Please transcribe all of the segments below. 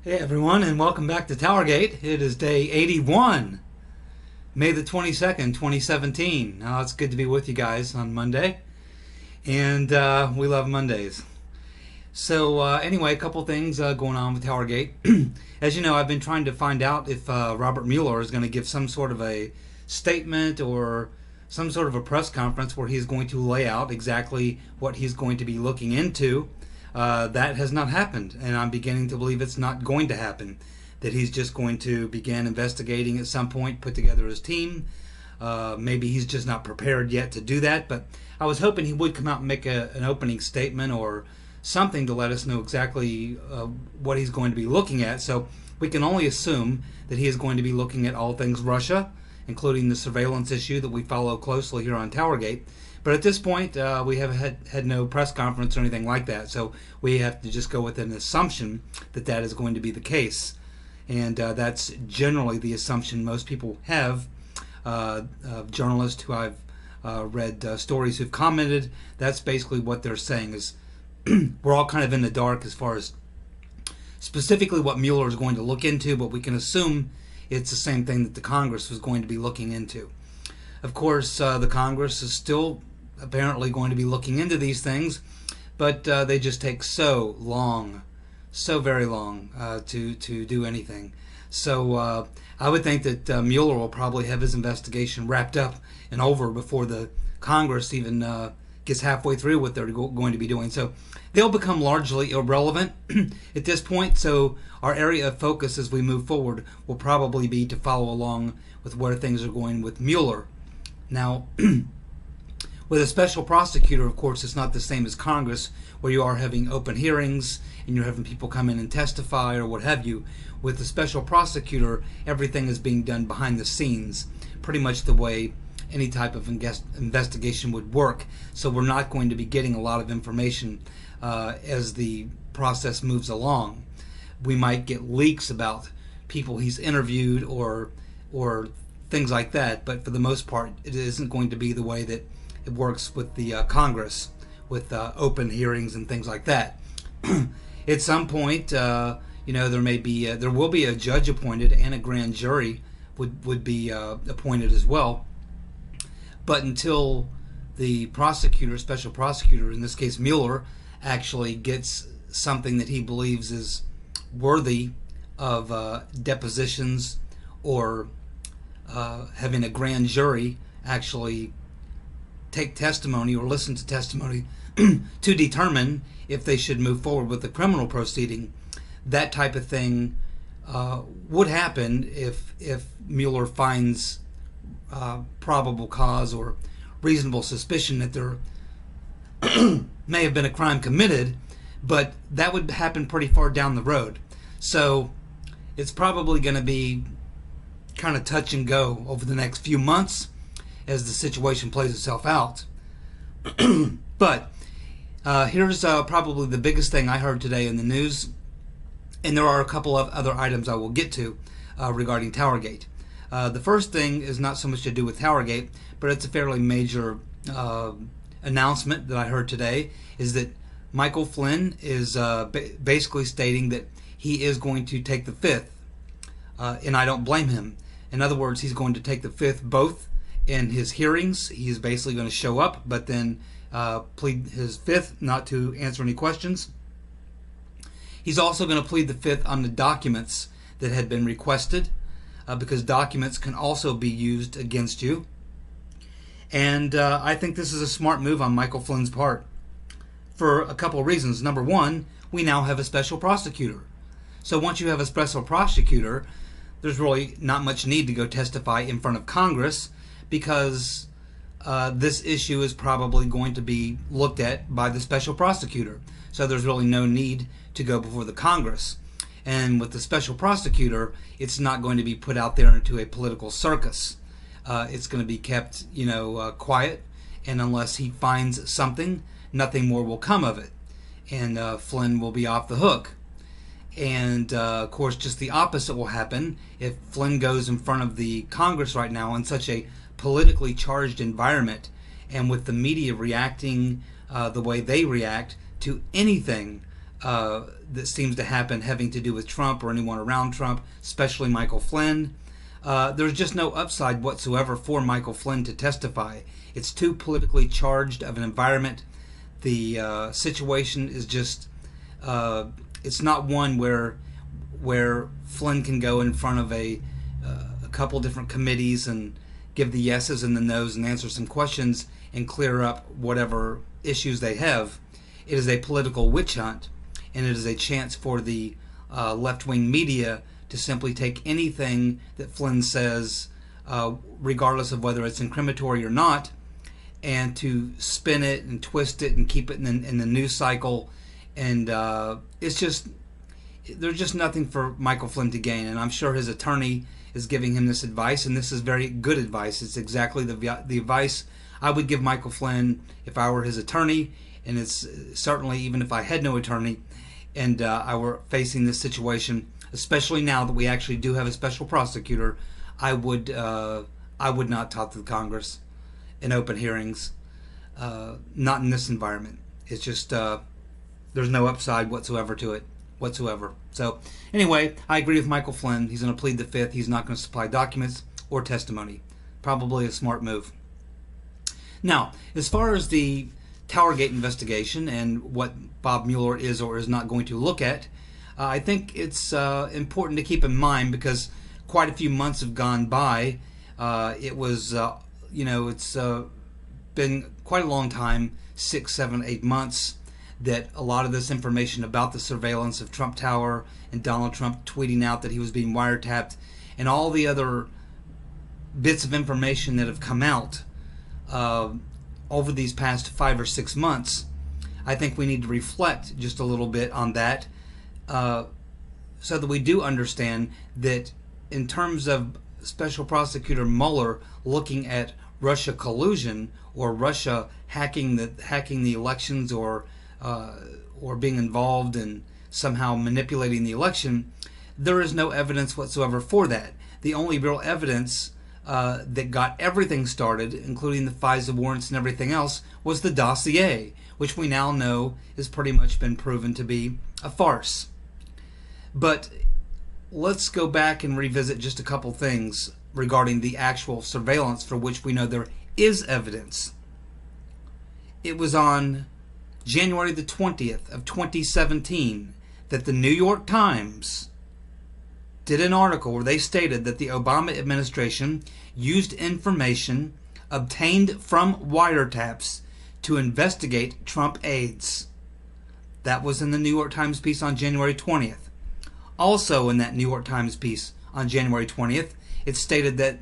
Hey everyone, and welcome back to TowerGate. It is day 81, May the 22nd, 2017. Now it's good to be with you guys on Monday, and we love Mondays. So anyway, a couple things going on with TowerGate. As you know, I've been trying to find out if Robert Mueller is going to give some sort of a statement or some sort of a press conference where he's going to lay out exactly what he's going to be looking into. That has not happened, and I'm beginning to believe it's not going to happen, that he's just going to begin investigating at some point, put together his team. Maybe he's just not prepared yet to do that, but I was hoping he would come out and make an opening statement or something to let us know exactly what he's going to be looking at. So we can only assume that he is going to be looking at all things Russia, including the surveillance issue that we follow closely here on TowerGate. But at this point, we have had no press conference or anything like that, so we have to just go with an assumption that that is going to be the case. And that's generally the assumption most people have. Journalists who I've read stories who've commented, that's basically what they're saying is we're all kind of in the dark as far as specifically what Mueller is going to look into, but we can assume it's the same thing that the Congress was going to be looking into. Of course, the Congress is still apparently going to be looking into these things, but they just take so long, so very long to do anything. So I would think that Mueller will probably have his investigation wrapped up and over before the Congress even gets halfway through what they're going to be doing. So they'll become largely irrelevant at this point. So our area of focus as we move forward will probably be to follow along with where things are going with Mueller. Now, with a special prosecutor, of course, it's not the same as Congress, where you are having open hearings and you're having people come in and testify or what have you. With the special prosecutor, everything is being done behind the scenes, pretty much the way any type of investigation would work. So we're not going to be getting a lot of information as the process moves along. We might get leaks about people he's interviewed or things like that, but for the most part, it isn't going to be the way that it works with the Congress, with open hearings and things like that. At some point, there will be a judge appointed and a grand jury would be appointed as well. But until the prosecutor, special prosecutor, in this case Mueller, actually gets something that he believes is worthy of depositions or having a grand jury actually take testimony or listen to testimony to determine if they should move forward with the criminal proceeding, that type of thing would happen if Mueller finds probable cause or reasonable suspicion that there may have been a crime committed, but that would happen pretty far down the road. So it's probably going to be kind of touch and go over the next few months as the situation plays itself out. But here's probably the biggest thing I heard today in the news, and there are a couple of other items I will get to regarding TowerGate. The first thing is not so much to do with TowerGate, but it's a fairly major announcement that I heard today, is that Michael Flynn is basically stating that he is going to take the fifth, and I don't blame him. In other words, he's going to take the fifth both in his hearings. He's basically going to show up, but then plead his fifth not to answer any questions. He's also going to plead the fifth on the documents that had been requested, because documents can also be used against you. And I think this is a smart move on Michael Flynn's part for a couple of reasons. Number one, we now have a special prosecutor. So once you have a special prosecutor, there's really not much need to go testify in front of Congress, because this issue is probably going to be looked at by the special prosecutor. So there's really no need to go before the Congress. And with the special prosecutor, it's not going to be put out there into a political circus. It's going to be kept, quiet, and unless he finds something, nothing more will come of it. And Flynn will be off the hook. And of course, just the opposite will happen if Flynn goes in front of the Congress right now in such a politically charged environment, and with the media reacting the way they react to anything that seems to happen having to do with Trump or anyone around Trump, especially Michael Flynn. There's just no upside whatsoever for Michael Flynn to testify. It's too politically charged of an environment. The situation is just, it's not one where Flynn can go in front of a couple different committees and give the yeses and the nos and answer some questions and clear up whatever issues they have. It is a political witch hunt, and it is a chance for the left-wing media to simply take anything that Flynn says, regardless of whether it's incriminatory or not, and to spin it and twist it and keep it in the news cycle. And it's just, there's just nothing for Michael Flynn to gain. And I'm sure his attorney is giving him this advice, and this is very good advice. It's exactly the advice I would give Michael Flynn if I were his attorney, and it's certainly even if I had no attorney and I were facing this situation, especially now that we actually do have a special prosecutor. I would not talk to the Congress in open hearings, not in this environment. It's just there's no upside whatsoever to it, whatsoever. So anyway, I agree with Michael Flynn. He's going to plead the fifth. He's not going to supply documents or testimony. Probably a smart move. Now, as far as the TowerGate investigation and what Bob Mueller is or is not going to look at, I think it's important to keep in mind, because quite a few months have gone by. It was, it's been quite a long time, 6, 7, 8 months, that a lot of this information about the surveillance of Trump Tower and Donald Trump tweeting out that he was being wiretapped and all the other bits of information that have come out over these past 5 or 6 months. I think we need to reflect just a little bit on that, so that we do understand that in terms of Special Prosecutor Mueller looking at Russia collusion or Russia hacking the elections or being involved in somehow manipulating the election, there is no evidence whatsoever for that. The only real evidence that got everything started, including the FISA warrants and everything else, was the dossier, which we now know has pretty much been proven to be a farce. But let's go back and revisit just a couple things regarding the actual surveillance for which we know there is evidence. It was on January the 20th of 2017 that the New York Times did an article where they stated that the Obama administration used information obtained from wiretaps to investigate Trump aides. That was in the New York Times piece on January 20th. Also in that New York Times piece on January 20th, it stated that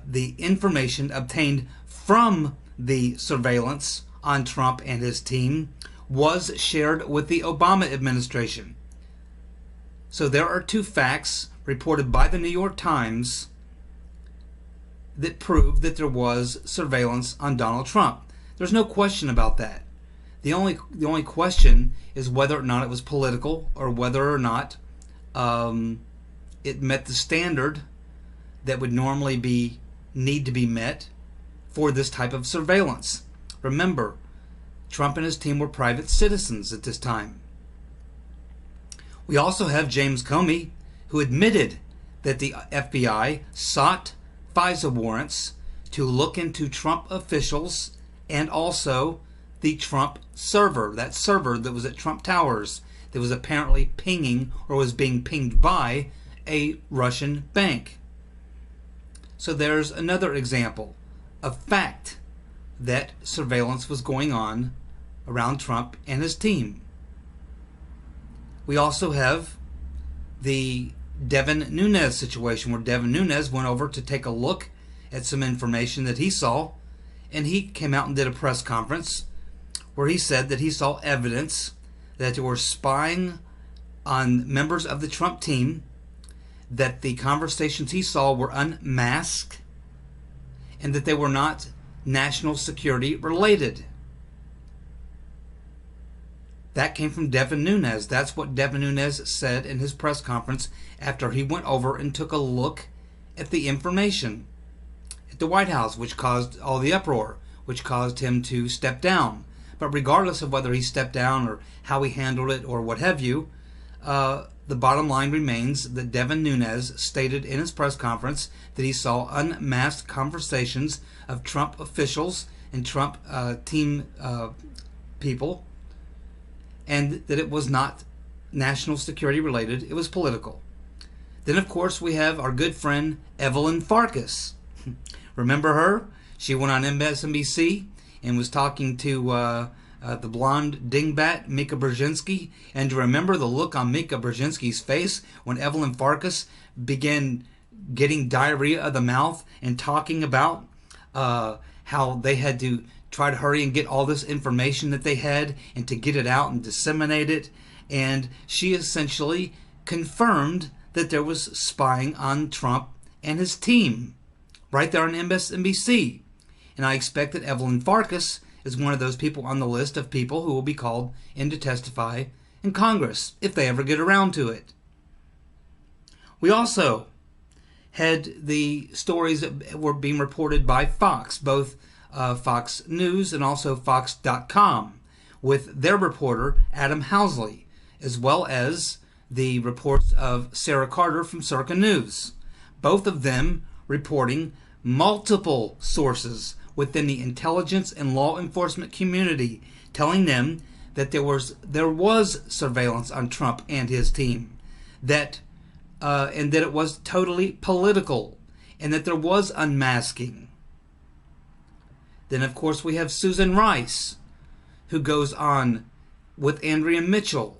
the information obtained from the surveillance on Trump and his team was shared with the Obama administration. So there are two facts reported by the New York Times that prove that there was surveillance on Donald Trump. There's no question about that. The only question is whether or not it was political, or whether or not it met the standard that would normally need to be met for this type of surveillance. Remember, Trump and his team were private citizens at this time. We also have James Comey, who admitted that the FBI sought FISA warrants to look into Trump officials and also the Trump server, that server that was at Trump Towers that was apparently pinging or was being pinged by a Russian bank. So there's another example of fact that surveillance was going on around Trump and his team. We also have the Devin Nunes situation, where Devin Nunes went over to take a look at some information that he saw, and he came out and did a press conference where he said that he saw evidence that they were spying on members of the Trump team, that the conversations he saw were unmasked, and that they were not national security related. That came from Devin Nunes. That's what Devin Nunes said in his press conference after he went over and took a look at the information at the White House, which caused all the uproar, which caused him to step down. But regardless of whether he stepped down or how he handled it or what have you, the bottom line remains that Devin Nunes stated in his press conference that he saw unmasked conversations of Trump officials and Trump team people, and that it was not national security related, it was political. Then, of course, we have our good friend Evelyn Farkas. Remember her? She went on MSNBC and was talking to the blonde dingbat, Mika Brzezinski. And to remember the look on Mika Brzezinski's face when Evelyn Farkas began getting diarrhea of the mouth and talking about how they had to try to hurry and get all this information that they had and to get it out and disseminate it. And she essentially confirmed that there was spying on Trump and his team right there on MSNBC. And I expect that Evelyn Farkas is one of those people on the list of people who will be called in to testify in Congress if they ever get around to it. We also had the stories that were being reported by Fox, both Fox News and also Fox.com, with their reporter Adam Housley, as well as the reports of Sarah Carter from Circa News. Both of them reporting multiple sources within the intelligence and law enforcement community telling them that there was surveillance on Trump and his team, and that it was totally political, and that there was unmasking. Then, of course, we have Susan Rice, who goes on with Andrea Mitchell,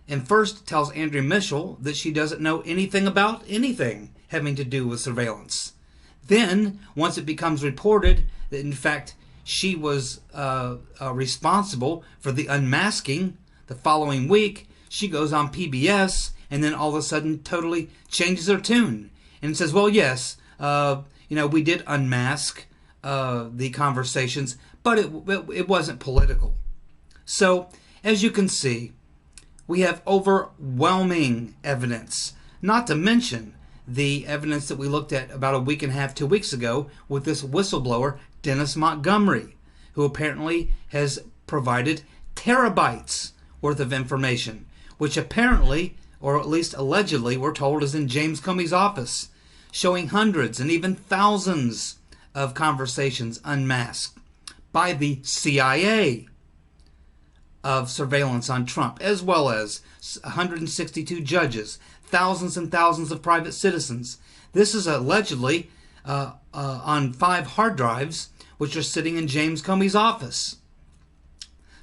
and first tells Andrea Mitchell that she doesn't know anything about anything having to do with surveillance. Then, once it becomes reported that in fact she was responsible for the unmasking, the following week she goes on PBS and then all of a sudden totally changes her tune and says, well, yes, we did unmask the conversations, but it wasn't political. So, as you can see, we have overwhelming evidence, not to mention the evidence that we looked at about a week and a half, 2 weeks ago with this whistleblower, Dennis Montgomery, who apparently has provided terabytes worth of information, which apparently, or at least allegedly, we're told is in James Comey's office, showing hundreds and even thousands of conversations unmasked by the CIA of surveillance on Trump, as well as 162 judges, thousands and thousands of private citizens. This is allegedly on 5 hard drives, which are sitting in James Comey's office.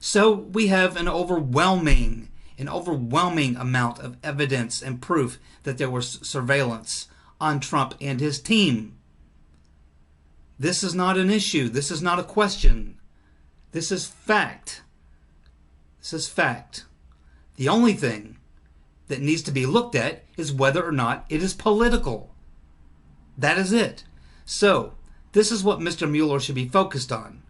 So we have an overwhelming amount of evidence and proof that there was surveillance on Trump and his team. This is not an issue. This is not a question. This is fact. This is fact. The only thing that needs to be looked at is whether or not it is political. That is it. So, this is what Mr. Mueller should be focused on.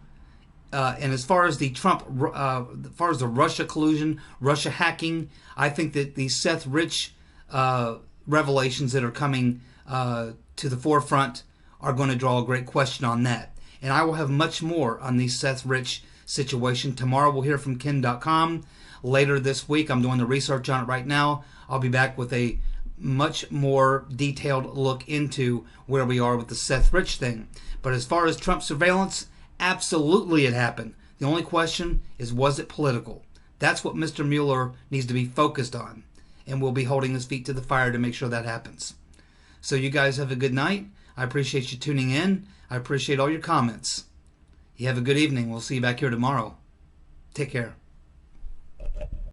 And as far as the as far as the Russia collusion, Russia hacking, I think that the Seth Rich revelations that are coming to the forefront are going to draw a great question on that. And I will have much more on the Seth Rich situation. Tomorrow we'll hear from Ken.com. Later this week, I'm doing the research on it right now. I'll be back with a much more detailed look into where we are with the Seth Rich thing. But as far as Trump surveillance, absolutely it happened. The only question is, was it political? That's what Mr. Mueller needs to be focused on. And we'll be holding his feet to the fire to make sure that happens. So you guys have a good night. I appreciate you tuning in. I appreciate all your comments. You have a good evening. We'll see you back here tomorrow. Take care.